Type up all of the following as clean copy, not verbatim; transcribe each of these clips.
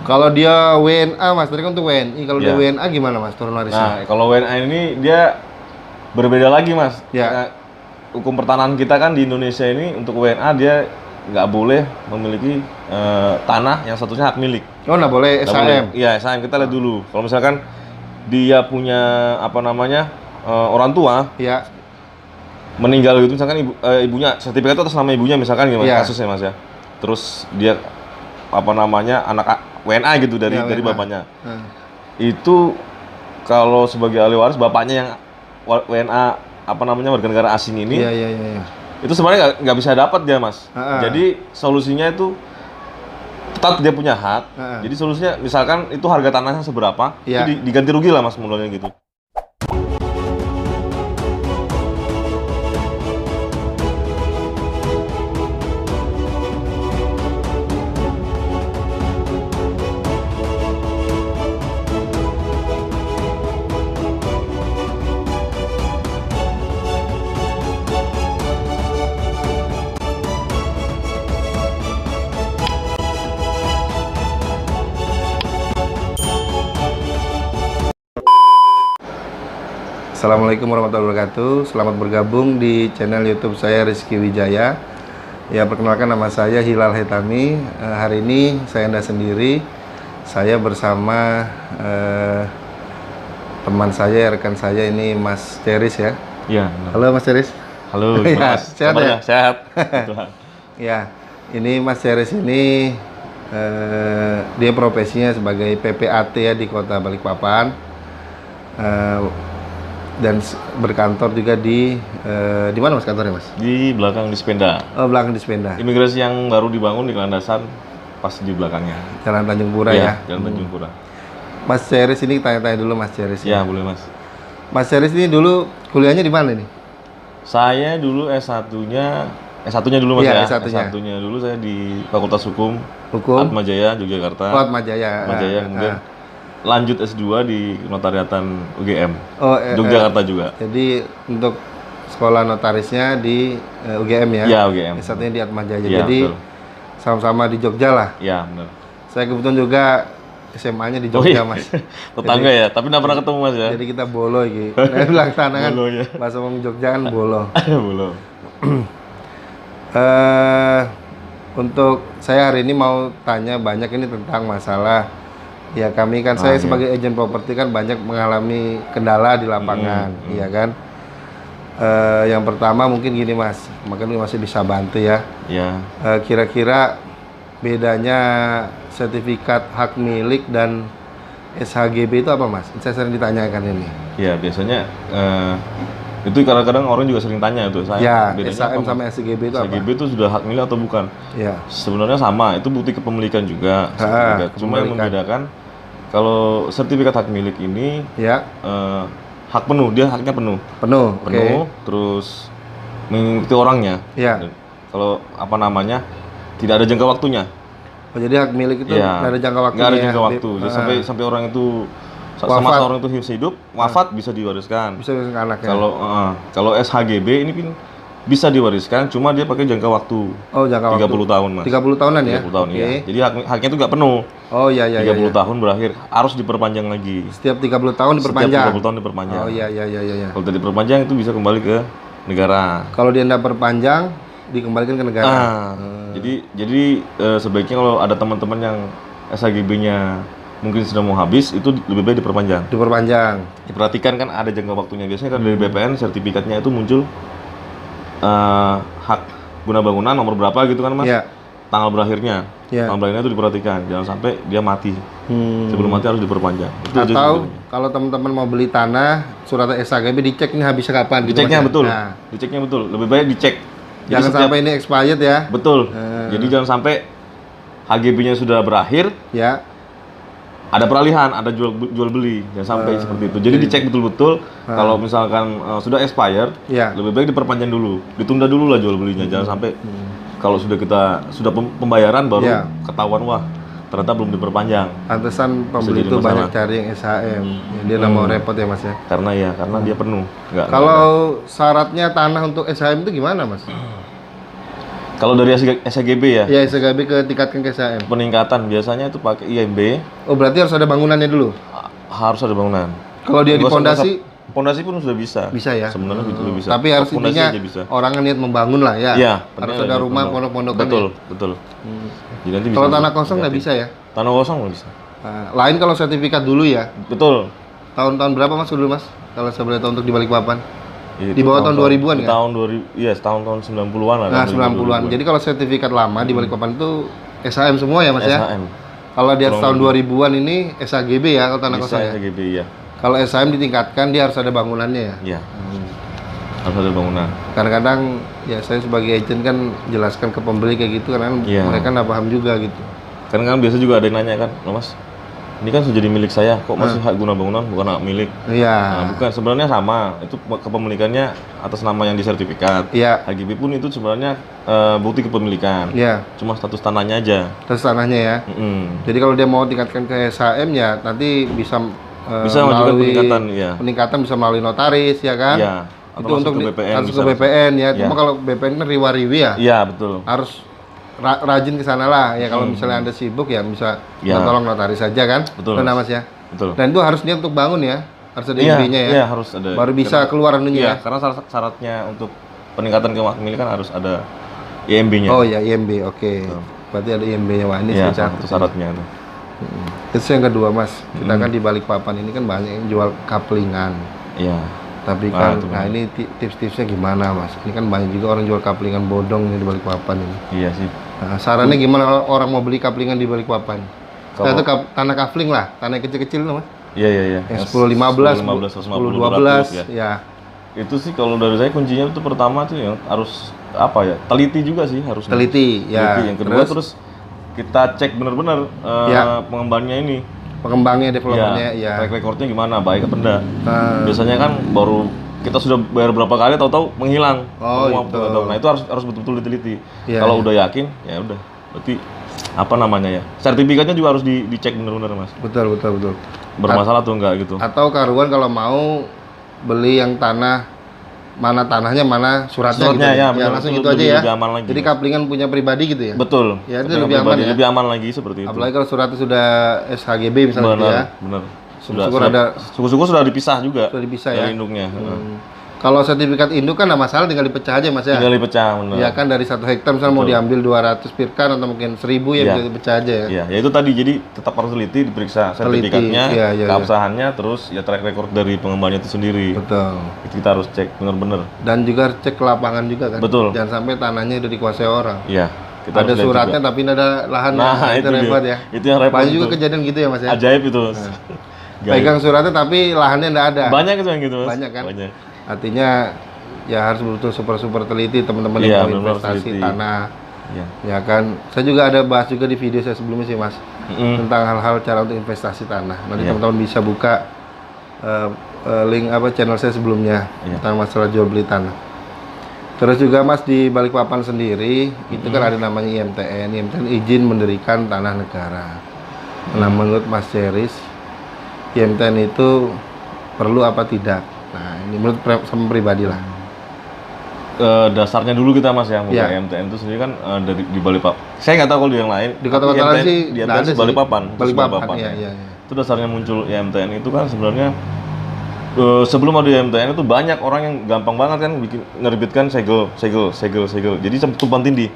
Kalau dia WNA Mas, tadi kan untuk WNI. Kalau dia Ya. WNA gimana Mas turun Nah, warisnya? kalau WNA ini dia berbeda lagi Mas. Ya. Karena hukum pertanahan kita kan di Indonesia ini untuk WNA dia nggak boleh memiliki tanah yang statusnya hak milik. Oh, nggak boleh Nggak boleh. SHM. Iya, SHM kita lihat dulu. Kalau misalkan dia punya apa namanya orang tua Ya. meninggal gitu, misalkan ibunya sertifikat itu atas nama ibunya misalkan gitu Mas, Iya. kasusnya Mas ya. Terus dia apa namanya anak WNA gitu dari Ya, WNA. bapaknya. Hmm. Itu kalau sebagai ahli waris bapaknya yang WNA apa namanya warga negara asing ini Iya, iya, iya. Iya. itu sebenarnya nggak bisa dapat dia Mas. Ha-ha. Jadi solusinya itu tetap dia punya hak. Ha-ha. Jadi solusinya misalkan itu harga tanahnya seberapa, Iya. itu diganti rugi lah Mas mulanya gitu. Assalamualaikum warahmatullahi wabarakatuh. Selamat bergabung di channel YouTube saya Rizky Wijaya. Ya, perkenalkan nama saya Hilal Hetami. Hari ini saya tidak sendiri. Saya bersama teman saya, rekan saya ini Mas Ceris ya. Iya. Halo Mas Ceris. Halo, Ya, Mas. sehat ya? Sehat. Tuhan. Ya, ini Mas Ceris ini dia profesinya sebagai PPAT ya di Kota Balikpapan. Dan berkantor juga di mana Mas kantornya Mas? Di belakang di Spenda. Oh, belakang di Spenda. Imigrasi yang baru dibangun di landasan pas di belakangnya. Jalan Tanjung Pura Iya, ya. Jalan Tanjung Pura. Mas Ceris ini tanya-tanya dulu Mas Ceris. Ya, boleh Mas. Mas Ceris ini dulu kuliahnya di mana nih? Saya dulu S1-nya dulu Mas ya. Iya, S1-nya. S1-nya dulu saya di Fakultas Hukum Hukum. Atmajaya, Yogyakarta. Oh, Atmajaya. Atmajaya, kemudian lanjut S2 di Notariatan UGM. Oh, Yogyakarta juga. Jadi untuk sekolah notarisnya di UGM ya? Iya, UGM. S1-nya di Atmajaya. Iya, Jadi betul. sama-sama di Jogja lah. Iya, benar. Saya kebetulan juga SMA-nya di Oh, Jogja iya. Mas. Tetangga ya, tapi nggak pernah ketemu Mas ya. Jadi kita bolo gitu. Nah, bilang sana kan Bolo, ya. bahasa ngomong Jogja kan bolo. Belum. Untuk saya hari ini mau tanya banyak ini tentang masalah ya kami kan saya iya. sebagai agen properti kan banyak mengalami kendala di lapangan, iya kan. Yang pertama mungkin gini Mas, mungkin masih bisa bantu ya. Ya. Kira-kira bedanya sertifikat hak milik dan SHGB itu apa Mas? Saya sering ditanyakan ini. Ya, biasanya itu kadang-kadang orang juga sering tanya tuh saya. Ya, bedanya SHM apa, sama Mas? SHGB itu apa? SHGB itu sudah hak milik atau bukan? Ya. Sebenarnya sama, itu bukti kepemilikan juga. Sertifikat. Cuma yang kepemilikan. membedakan kalau sertifikat hak milik ini Ya, hak penuh, dia haknya penuh. penuh. Penuh, Oke. terus mengikuti orangnya. Ya. Dan kalau apa namanya? Tidak ada jangka waktunya. Oh, jadi hak milik itu Iya. nggak ada jangka waktunya. Nggak ada ya? jangka waktu. Jadi sampai orang itu Wafat. sama orang itu hidup, wafat bisa diwariskan. Bisa ke anaknya. Kalau SHGB ini pun bisa diwariskan, cuma dia pakai jangka waktu Oh, jangka 30 tahun, Mas. 30 tahunan ya? 30 tahun, Oke. iya. Jadi haknya itu nggak penuh. Oh, iya iya 30 iya. tahun berakhir, harus diperpanjang lagi. Setiap 30 tahun Setiap diperpanjang. 30 tahun diperpanjang. Oh, iya iya iya iya. Kalau tidak diperpanjang itu bisa kembali ke negara. Kalau dia enggak perpanjang dikembalikan ke negara. Jadi sebaiknya kalau ada teman-teman yang SHGB-nya mungkin sudah mau habis, itu lebih baik diperpanjang. Diperpanjang. Diperhatikan kan ada jangka waktunya. Biasanya kan dari BPN sertifikatnya itu muncul hak guna bangunan nomor berapa gitu kan Mas? Iya. Tanggal berakhirnya. Iya. Tanggal berakhirnya itu diperhatikan. Jangan sampai dia mati. Sebelum mati harus diperpanjang. Itu aja Atau sebenarnya. kalau teman-teman mau beli tanah, surat SHGB dicek ini habisnya kapan gitu, Diceknya Mas, ya? betul. Nah, Diceknya betul. Lebih baik dicek. Jadi jangan sampai ini expired ya. betul. Jadi jangan sampai HGB-nya sudah berakhir, Ya. ada peralihan, ada jual beli, jangan sampai seperti itu. Jadi dicek betul-betul. Kalau misalkan sudah expire, Ya. lebih baik diperpanjang dulu, ditunda dulu lah jual belinya. Jangan sampai kalau sudah pembayaran baru Ya. ketahuan wah ternyata belum diperpanjang. Pantesan pembeli jadi itu masalah. banyak cari yang SHM. Ya, dia nggak mau repot ya Mas ya. Karena dia penuh. Nggak Kalau syaratnya tanah untuk SHM itu gimana Mas? Kalau dari SHGB ya, Ya, SHGB ke tingkatkan ke SHM. peningkatan biasanya itu pakai IMB, Oh, berarti harus ada bangunannya dulu. harus ada bangunan. Kalau dia di Nggak usah- pondasi Pondasi pun sudah bisa. bisa ya. Sebenarnya sudah bisa. Tapi harus Pondasi intinya aja bisa. orang niat membangun lah ya. Iya, Harus penting ada ada rumah pondok. pondok-pondokan. Betul, ya. betul. Jadi nanti Kalau bisa tanah kosong nggak bisa ya. Tanah kosong nggak bisa. Nah, lain kalau sertifikat dulu ya. Betul. Tahun-tahun berapa Mas dulu Mas? Kalau saya boleh tahu untuk di Balikpapan. Itu Di bawah tahun 2000-an kan? Tahun 2000, iya, tahun 90-an lah. Nah, tahun 90-an. Jadi kalau sertifikat lama di Balikpapan itu SHM semua ya Mas ya? SHM. Kalau di atas tahun 2000-an ini SHGB ya kalau tanah Bisa kosong ya. SHGB ya. Kalau SHM ditingkatkan dia harus ada bangunannya ya. Iya. Harus ada bangunan. Kadang-kadang ya saya sebagai agent kan jelaskan ke pembeli kayak gitu karena Iya. mereka nggak paham juga gitu. Karena kan biasa juga ada yang nanya kan, "Loh, Mas, ini kan sudah jadi milik saya, kok masih hak guna bangunan bukan hak milik?" Iya. Nah, bukan, sebenarnya sama. Itu kepemilikannya atas nama yang di sertifikat. Iya. HGB pun itu sebenarnya bukti kepemilikan. Iya. Cuma status tanahnya aja. Terus tanahnya ya. Mm-mm. Jadi kalau dia mau tingkatkan ke SHM ya nanti bisa Bisa mengajukan peningkatan, ya. Peningkatan bisa melalui notaris ya kan? Iya. Itu Atau untuk masuk ke BPN harus bisa. ke BPN ya. Iya. Cuma kalau BPN kan riwa-riwi ya. Iya, betul. Harus rajin ke sana lah. Ya kalau misalnya Anda sibuk ya bisa Iya. tolong notaris saja kan? Betul, Benar Mas ya. Betul. Dan itu harus niat untuk bangun ya. Harus ada Iya, IMB-nya ya. iya, harus ada. Baru bisa keluar anunya Iya, ya. karena syaratnya untuk peningkatan kepemilikan harus ada IMB-nya. Oh ya, IMB. Oke. Berarti ada IMB-nya. Wah, ini Iya, saya itu catat. syaratnya. Itu yang kedua Mas. Kita kan di Balikpapan ini kan banyak yang jual kaplingan. Iya. Tapi kan, nah ini tips-tipsnya gimana Mas? Ini kan banyak juga orang jual kaplingan bodong nih di Balikpapan ini. Iya sih. Nah, sarannya gimana kalau orang mau beli kaplingan di Balikpapan? Kalau- Itu tanah kafling lah, tanah yang kecil-kecil loh Mas. Iya, iya, iya. Yang 10-15, 10-15, 10-12 ya. ya. Itu sih kalau dari saya kuncinya itu pertama tuh yang harus apa ya? Teliti juga sih harus. Teliti ya. Teliti. Yang kedua terus kita cek benar-benar Ya. pengembangnya ini. Pengembangnya, developernya ya. Track recordnya gimana, baik apa enggak. Nah, Biasanya kan baru kita sudah bayar berapa kali tahu-tahu menghilang. Oh, Semua itu. nggak tahu. Nah, itu harus betul-betul diteliti. Iya, Kalau iya. udah yakin, ya udah. Berarti apa namanya ya? Sertifikatnya juga harus dicek benar-benar, Mas. betul. Bermasalah tuh enggak gitu. Atau karuan kalau mau beli yang tanah mana tanahnya mana suratnya, Suratnya, gitu ya, ya benar. langsung Itu gitu aja ya. lebih aman lagi, Jadi Mas. kaplingan punya pribadi gitu ya. Betul. Ya, itu Kepentingan lebih aman pribadi, ya. Lebih aman lagi seperti itu. Apalagi kalau suratnya sudah SHGB misalnya gitu ya. Benar. Syukur ada- Syukur sudah dipisah juga. Sudah dipisah ya. Dari induknya. Kalau sertifikat induk kan nggak masalah, tinggal dipecah aja Mas ya. Tinggal dipecah, benar. Ya kan dari 1 hektar misalnya mau diambil 200 pirkan atau mungkin 1000 ya Iya. bisa dipecah aja ya. Iya, ya itu tadi, jadi tetap harus teliti, diperiksa sertifikatnya, iya, iya. keabsahannya, terus ya track record dari pengembangnya itu sendiri. Betul. Itu kita harus cek benar-benar. Dan juga cek ke lapangan juga kan. Betul. Jangan sampai tanahnya udah dikuasai orang. Iya, kita Ada harus lihat suratnya juga. tapi nggak ada lahan. Nah, itu itu dia. repot ya. Itu yang repot Banyak juga itu. kejadian gitu ya Mas ya. Ajaib itu. Gaib. Pegang suratnya tapi lahannya nggak ada. Banyak itu yang gitu, Mas. Banyak kan? Banyak. Artinya ya harus betul super teliti teman-teman Iya, yang mau benar-benar investasi teliti. tanah. Iya. Ya kan. Saya juga ada bahas juga di video saya sebelumnya sih Mas. Mm-mm. Tentang hal-hal cara untuk investasi tanah. Nanti Iya. teman-teman bisa buka link channel saya sebelumnya Iya. tentang masalah jual beli tanah. Terus juga Mas di Balikpapan sendiri itu kan ada namanya IMTN. IMTN izin mendirikan tanah negara. Nah menurut Mas Ceris IMTN itu perlu apa tidak? Nah ini menurut sama pribadi lah. Dasarnya dulu kita, Mas, yang Iya. MTN itu sendiri kan dari di Balikpapan. Saya nggak tahu kalau di yang lain. Di kota-kota tapi lain MTN sih di nggak MTN ada sih sih. Balikpapan. khusus Balikpapan, ya. iya. Itu dasarnya muncul MTN itu kan sebenarnya sebelum ada MTN itu banyak orang yang gampang banget kan bikin nerbitkan segel. Jadi tumpang tindih.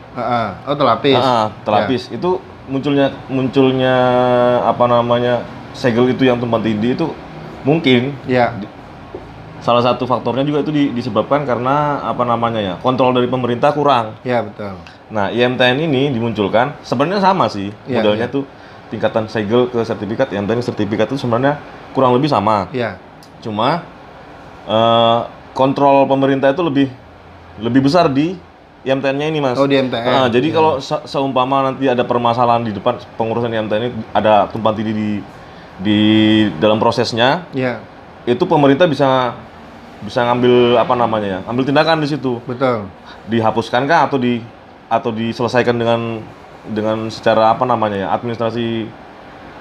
Oh telapis. Telapis. Itu munculnya apa namanya? Segel itu yang tumpang tindih itu mungkin Ya. salah satu faktornya juga itu disebabkan karena apa namanya ya? Kontrol dari pemerintah kurang. Ya betul. Nah, IMTN ini dimunculkan sebenarnya sama sih Iya, modelnya iya. tuh tingkatan segel ke sertifikat. IMTN sertifikat itu sebenarnya kurang lebih sama. Ya. Cuma kontrol pemerintah itu lebih besar di IMTN-nya ini, Mas. Oh di MTN. Nah, jadi kalau seumpama nanti ada permasalahan di depan pengurusan IMTN ini, ada tumpang tindih di dalam prosesnya, Ya. itu pemerintah bisa ngambil apa namanya ya? Ambil tindakan di situ. Betul. Dihapuskan kah atau diselesaikan dengan secara apa namanya ya? Administrasi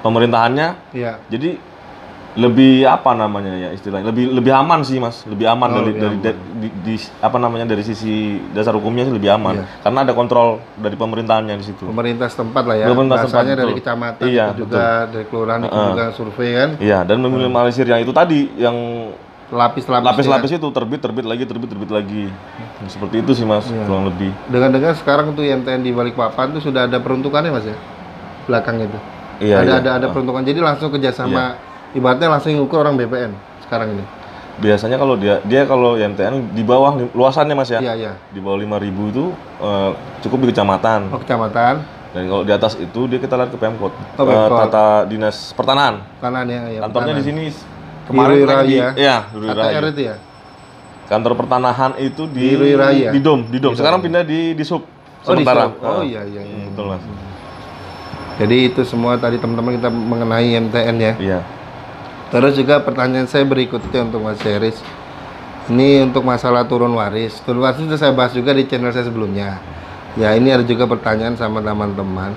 pemerintahannya. Ya. Jadi lebih apa namanya ya istilahnya, lebih aman sih Mas, lebih aman apa namanya dari sisi dasar hukumnya sih lebih aman, karena ada kontrol dari pemerintahannya di situ. Pemerintah setempat lah ya, Pemerintah setempat, bahasanya dari betul. kecamatan Iya, itu juga dari kelurahan itu juga survei kan, Iya, dan meminimalisir yang itu tadi, yang lapis-lapis itu terbit lagi. Seperti itu sih Mas, kurang lebih. Dengan sekarang tuh IMTN di Balikpapan tuh sudah ada peruntukannya Mas ya, belakang itu. Iya, ada peruntukan, jadi langsung kerjasama, ibaratnya langsung ngukur orang BPN sekarang ini. Biasanya kalau dia kalau IMTN di bawah luasannya Mas ya, Iya. di bawah 5.000 itu cukup di kecamatan. Oh, kecamatan. Dan kalau di atas itu dia kita lihat ke Pemkot, Tata Dinas Pertanahan. Kanan ya. Kantornya di sini Di Rui Raya. Di Rui Raya. ATR itu ya. Kantor pertanahan itu di Rui Raya. Di Dom. Sekarang pindah di Sub sementara. Iya. Betul Mas. Jadi itu semua tadi teman-teman kita mengenai IMTN ya. Iya. Terus juga pertanyaan saya berikutnya untuk Mas Seris. Ini untuk masalah turun waris. Turun waris sudah saya bahas juga di channel saya sebelumnya. Ya, ini ada juga pertanyaan sama teman-teman.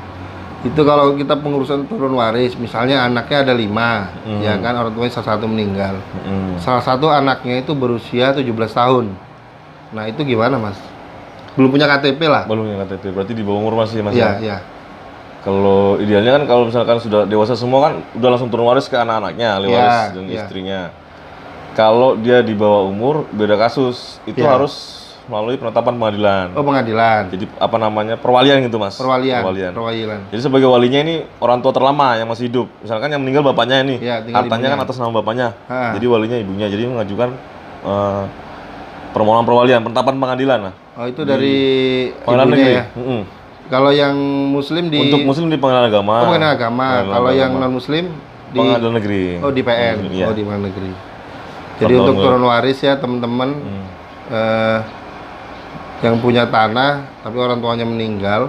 Itu kalau kita pengurusan turun waris, misalnya anaknya ada 5, ya kan, orang tuanya salah satu meninggal. Salah satu anaknya itu berusia 17 tahun. Nah, itu gimana, Mas? Belum punya KTP lah. Belum punya KTP, berarti di bawah umur masih Mas. Iya. Kalau idealnya kan kalau misalkan sudah dewasa semua kan udah langsung turun waris ke anak-anaknya, ahli waris dan istrinya. Kalau dia di bawah umur beda kasus, itu harus melalui penetapan pengadilan. Oh, pengadilan. Jadi apa namanya? Perwalian gitu, Mas. Perwalian. Jadi sebagai walinya ini orang tua terlama yang masih hidup. Misalkan yang meninggal bapaknya ini, hartanya kan atas nama bapaknya. Jadi walinya ibunya. Jadi mengajukan permohonan perwalian, penetapan pengadilan lah. Oh, itu dari pengadilan ibunya negeri. ya. Kalau yang muslim Untuk muslim di pengadilan agama. Oh, pengadilan agama. Kalau yang non muslim di pengadilan negeri. Oh, di PN. Oh, di pengadilan negeri. Jadi untuk turun waris ya, teman-teman yang punya tanah tapi orang tuanya meninggal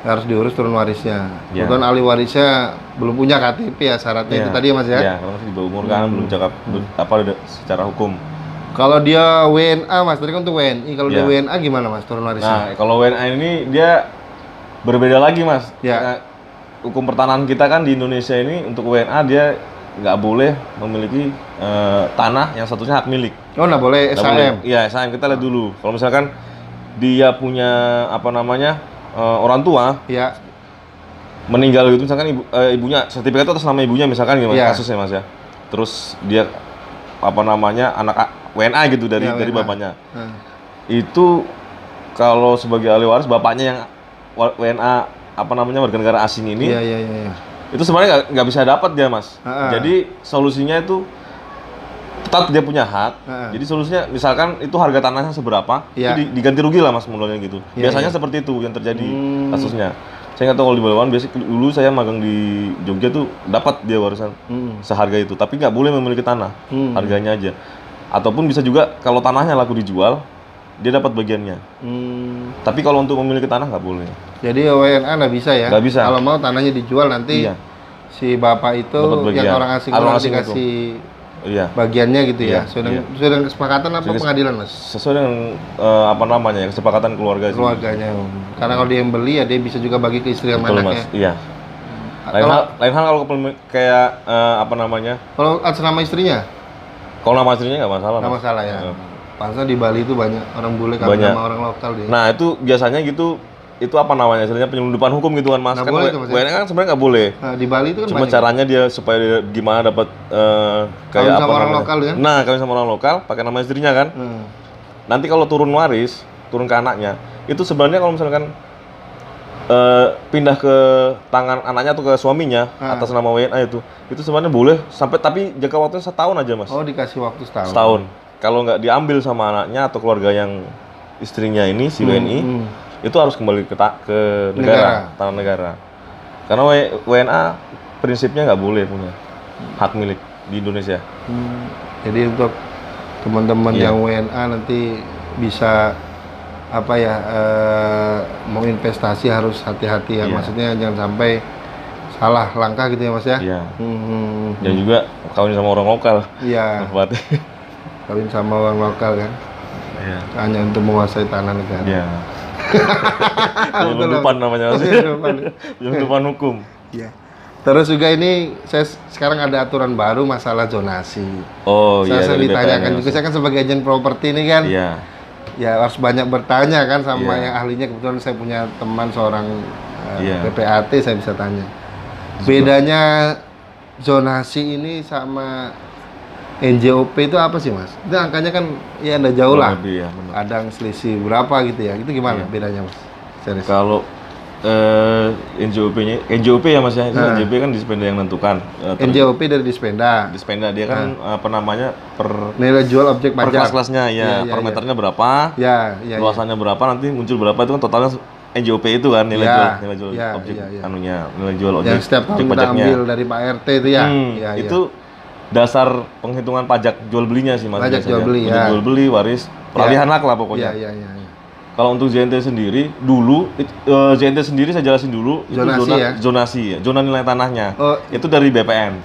harus diurus turun warisnya. Kemudian ahli warisnya belum punya KTP ya, syaratnya itu tadi ya Mas ya. Iya, kalau masih di bawah umur kan belum cakap secara hukum. Kalau dia WNA Mas, tadi kan untuk WNI. Kalau dia WNA gimana Mas turun warisnya? Nah, kalau WNA ini dia berbeda lagi Mas. Nah, hukum pertanahan kita kan di Indonesia ini untuk WNA dia nggak boleh memiliki tanah yang statusnya hak milik. Oh, nggak boleh SHM? Iya, SHM. Kita lihat dulu. Kalau misalkan dia punya apa namanya orang tua meninggal gitu, misalkan ibunya sertifikat itu atas nama ibunya misalkan gimana kasusnya Mas ya. Terus dia apa namanya anak WNA gitu dari bapaknya. Itu kalau sebagai ahli waris bapaknya yang WNA apa namanya warga negara asing ini. Itu sebenarnya nggak bisa dapat dia Mas. Jadi solusinya itu tetap dia punya hak. Jadi solusinya misalkan itu harga tanahnya seberapa, itu diganti rugi lah Mas modelnya gitu. Biasanya seperti itu yang terjadi kasusnya. Saya nggak tahu kalau di Balikpapan, biasanya dulu saya magang di Jogja tuh dapat dia warisan seharga itu, tapi nggak boleh memiliki tanah, harganya aja. Ataupun bisa juga kalau tanahnya laku dijual, dia dapat bagiannya. Tapi kalau untuk memiliki tanah nggak boleh. Jadi WNA nggak bisa ya? Nggak bisa. Kalau mau tanahnya dijual nanti si bapak itu yang orang asing dikasih bagiannya gitu ya. Sesuai dengan kesepakatan apa pengadilan Mas? Sesuai dengan apa namanya ya, kesepakatan keluarganya. Karena kalau dia yang beli ya dia bisa juga bagi ke istri sama anaknya. Iya. Lain hal kalau kayak apa namanya? Kalau atas nama istrinya? Kalau nama istrinya nggak masalah. Nggak masalah ya. Pantesan di Bali itu banyak orang bule kalau nama orang lokal dia. Nah itu biasanya gitu. Itu apa namanya, istilahnya penyelundupan hukum gitu kan Mas. Kan WNA kan sebenarnya nggak boleh. Nah, di Bali itu kan cuma caranya dia supaya dia gimana dapat kayak apa orang lokal kan? Nah, kawin sama orang lokal pakai nama istrinya kan. Nanti kalau turun waris, turun ke anaknya, itu sebenarnya kalau misalkan pindah ke tangan anaknya atau ke suaminya atas nama WNA itu sebenarnya boleh sampai, tapi jangka waktunya setahun aja Mas. Oh, dikasih waktu setahun. Setahun. Kalau nggak diambil sama anaknya atau keluarga yang istrinya ini si WNI, itu harus kembali ke negara, tanah negara. Karena WNA prinsipnya nggak boleh punya hak milik di Indonesia. Jadi untuk teman-teman yang WNA nanti bisa apa ya, mau investasi harus hati-hati ya. Maksudnya jangan sampai salah langkah gitu ya Mas ya. Dan juga kawin sama orang lokal. Iya. Kawin sama orang lokal kan. Hanya untuk menguasai tanah negara. Penyelundupan namanya Mas. Penyelundupan hukum. Iya. Terus juga ini saya sekarang ada aturan baru masalah zonasi. Oh saya iya. sering ditanyakan BPN juga, saya kan sebagai agen properti ini kan. Iya. Ya harus banyak bertanya kan sama Iya. yang ahlinya. Kebetulan saya punya teman seorang Iya. PPAT, saya bisa tanya. Bedanya zonasi ini sama NJOP itu apa sih Mas? Itu angkanya kan ya ada jauh lah. Lebih, ya, benar. Kadang selisih berapa gitu ya. Itu gimana Iya. bedanya Mas? Serius. Kalau NJOP ya Mas ya, itu NJOP kan Dispenda yang menentukan. NJOP dari Dispenda. Dispenda dia kan apa namanya per Nilai jual objek per pajak. kelas-kelasnya ya, per meternya berapa, Ya. luasannya berapa, nanti muncul berapa itu kan totalnya NJOP itu kan nilai jual objek anunya, nilai jual objek. Yang setiap tahun kita ambil dari Pak RT itu ya. Itu dasar penghitungan pajak jual belinya sih Mas. Pajak jual beli ya. Jual beli, waris, peralihan hak lah pokoknya. Iya. Kalau untuk JNT sendiri, dulu JNT sendiri saya jelasin dulu, zonasi ya, zona nilai tanahnya. Itu dari BPN.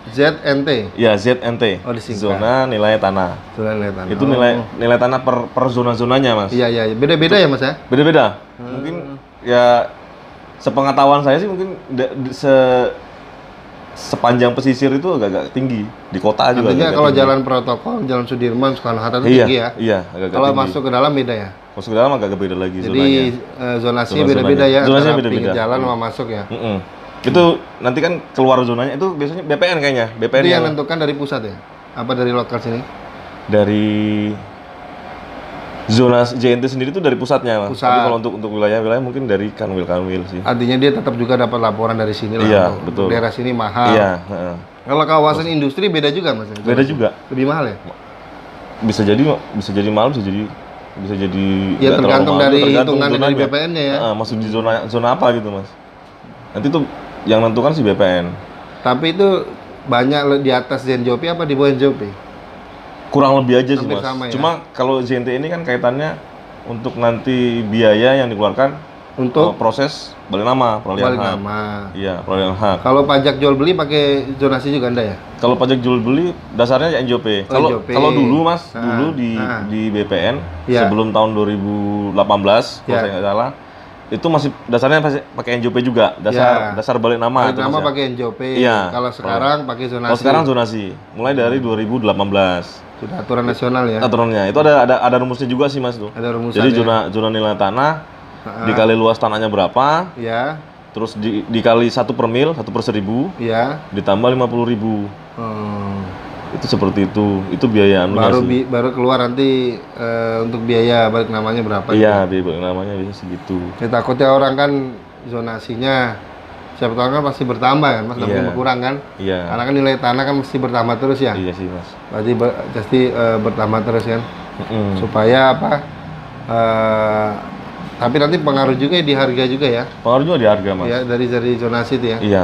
ZNT. Ya, ZNT. Oh, disingkat. Zona nilai tanah. Zona nilai tanah. Itu nilai tanah per zona-zonanya, Mas. Iya. Beda-beda ya, Mas ya? Beda-beda. Mungkin ya sepengetahuan saya sih mungkin sepanjang pesisir itu agak tinggi, di kota juga. Artinya kalau tinggi. Jalan protokol, Jalan Sudirman, Soekarno-Hatta itu tinggi ya? Iya, agak kalau tinggi. masuk ke dalam beda ya? Masuk ke dalam agak beda lagi. Jadi zonasi beda-beda ya? Zonasinya beda-beda. Pinggir jalan sama masuk ya? Itu nanti kan keluar zonanya, itu biasanya BPN kayaknya. BPN itu yang menentukan dari pusat ya? Apa dari lokal sini? Dari zona JNT sendiri itu dari pusatnya, Mas. Tapi kalau untuk wilayah-wilayah mungkin dari Kanwil sih. Artinya dia tetap juga dapat laporan dari sini lah. Iya, betul. Daerah sini mahal. Iya. Kalau kawasan industri beda juga, Mas? Beda juga. Lebih mahal ya? Bisa jadi mahal, bisa jadi. Ya tergantung dari hitungan dari BPN-nya ya. Masuk di zona apa gitu, Mas. Nanti tuh yang menentukan si BPN. Tapi itu banyak di atas NJOP apa di bawah NJOP? Kurang lebih aja sih Mas. Ya? Cuma kalau JNT ini kan kaitannya untuk nanti biaya yang dikeluarkan untuk proses balik nama, peralihan hak. Iya, peralihan hak. Kalau pajak jual beli pakai zonasi juga Anda ya? Kalau pajak jual beli dasarnya NJOP. Kalau dulu Mas, dulu di BPN sebelum tahun 2018 kalau saya nggak salah, itu masih dasarnya pakai NJOP juga, dasar balik nama. Balik nama pakai NJOP. Iya. Kalau sekarang pakai zonasi. Kalau sekarang zonasi, mulai dari 2018. Sudah aturan nasional ya. Aturannya itu ada rumusnya juga sih Mas tuh. Ada rumusnya. Jadi zona nilai tanah dikali luas tanahnya berapa? Iya. Terus dikali 1 per mil, 1 per 1000. Iya. Ditambah 50.000. Itu seperti itu. Itu biaya anunya sih. Baru keluar nanti untuk biaya balik namanya berapa? Iya, biaya balik namanya bisa segitu. Ya, takutnya orang kan zonasinya siapa tahu kan pasti bertambah kan, Mas, tapi berkurang kan? Iya. Karena kan nilai tanah kan mesti bertambah terus ya? Iya sih, Mas. Berarti pasti bertambah terus kan? Supaya apa? Tapi nanti pengaruh juga di harga juga ya? Pengaruh juga di harga, Mas. Ya, dari zonasi itu ya? Iya,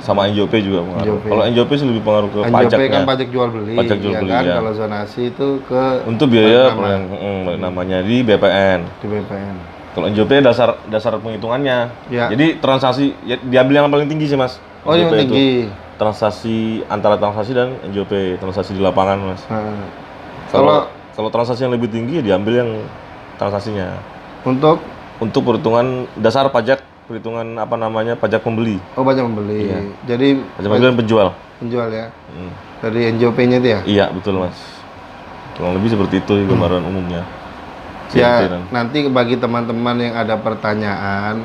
sama NJOP juga pengaruh. Kalau NJOP sih lebih pengaruh ke pajaknya. NJOP kan pajak jual beli. Pajak jual beli, kan? Kalau zonasi itu ke untuk biaya namanya di BPN. Di BPN. Kalau NJOP dasar penghitungannya. Ya. Jadi transaksi diambil yang paling tinggi sih, Mas. Oh, yang tinggi. Transaksi antara transaksi dan NJOP, transaksi di lapangan, Mas. Kalau transaksi yang lebih tinggi diambil yang transaksinya. Untuk perhitungan dasar pajak, perhitungan apa namanya, pajak pembeli. Oh, pajak pembeli. Iya. Jadi pajak pembeli dan penjual. Penjual ya. Dari NJOP-nya itu ya? Iya, betul, Mas. Kurang lebih seperti itu gambaran umumnya. Ya, nanti bagi teman-teman yang ada pertanyaan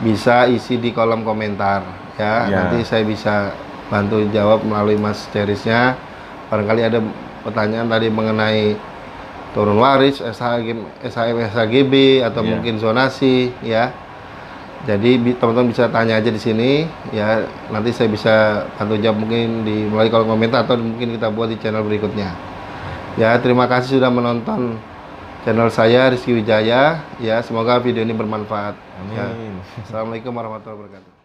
bisa isi di kolom komentar ya. Nanti saya bisa bantu jawab melalui Mas Cerisnya. Barangkali ada pertanyaan tadi mengenai turun waris, SHM, SHGB atau mungkin zonasi ya. Jadi teman-teman bisa tanya aja di sini ya. Nanti saya bisa bantu jawab mungkin melalui kolom komentar atau mungkin kita buat di channel berikutnya. Ya, terima kasih sudah menonton channel saya Rizky Wijaya ya, semoga video ini bermanfaat. Amin. Ya. Assalamualaikum warahmatullahi wabarakatuh.